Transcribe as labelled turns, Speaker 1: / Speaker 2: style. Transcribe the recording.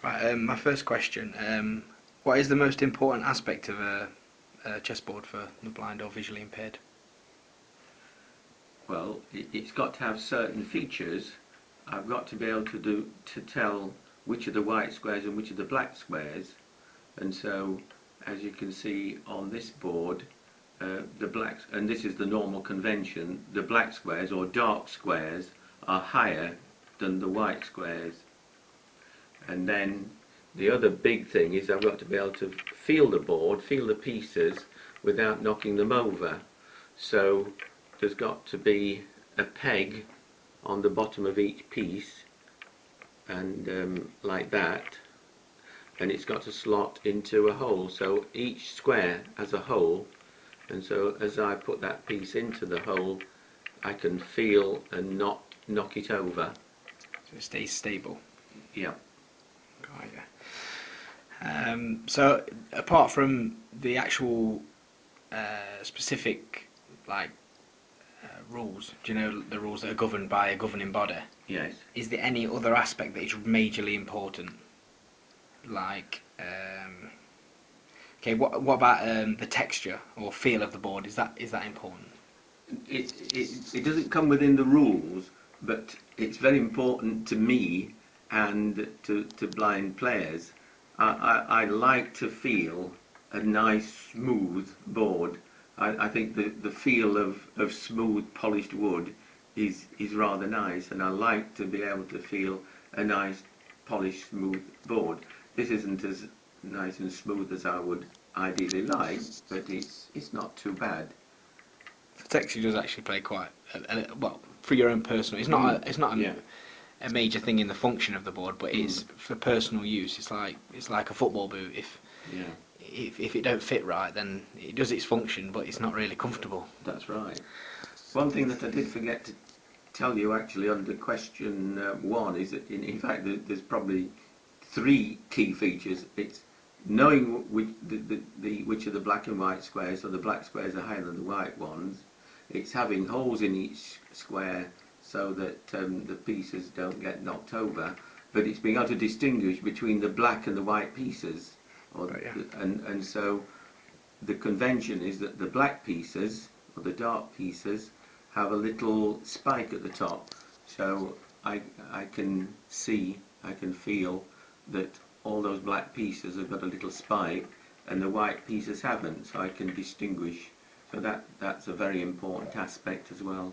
Speaker 1: Right, my first question. What is the most important aspect of a chessboard for the blind or visually impaired?
Speaker 2: Well, it's got to have certain features. I've got to be able to tell which are the white squares and which are the black squares. And so, as you can see on this board, the blacks, and this is the normal convention, the black squares or dark squares are higher than the white squares. And then the other big thing is I've got to be able to feel the board, feel the pieces without knocking them over. So there's got to be a peg on the bottom of each piece, and like that, and it's got to slot into a hole, so each square has a hole, and so as I put that piece into the hole I can feel and not knock it over.
Speaker 1: So it stays stable.
Speaker 2: Yeah.
Speaker 1: Got ya. So apart from the actual specific like rules, do you know the rules that are governed by a governing body?
Speaker 2: Yes.
Speaker 1: Is there any other aspect that is majorly important? Like, okay, what about the texture or feel of the board? Is that important?
Speaker 2: It doesn't come within the rules, but it's very important to me and to blind players. I like to feel a nice smooth board. I think the feel of smooth polished wood is rather nice, and I like to be able to feel a nice polished smooth board. This isn't as nice and smooth as I would ideally like, but it's not too bad.
Speaker 1: The texture does actually play quite well for your own personal. It's not
Speaker 2: Yeah.
Speaker 1: a major thing in the function of the board, but
Speaker 2: Mm.
Speaker 1: it's for personal use. It's like a football boot.
Speaker 2: Yeah,
Speaker 1: If it don't fit right, then it does its function, but it's not really comfortable.
Speaker 2: that's right. One thing that I did forget to tell you actually under question one is that in fact there's probably three key features. It's knowing which are the black and white squares, so the black squares are higher than the white ones. It's having holes in each square so that the pieces don't get knocked over, but it's being able to distinguish between the black and the white pieces.
Speaker 1: But yeah,
Speaker 2: And so the convention is that the black pieces or the dark pieces have a little spike at the top, so I can see, I can feel that all those black pieces have got a little spike and the white pieces haven't, so I can distinguish. So that's a very important aspect as well.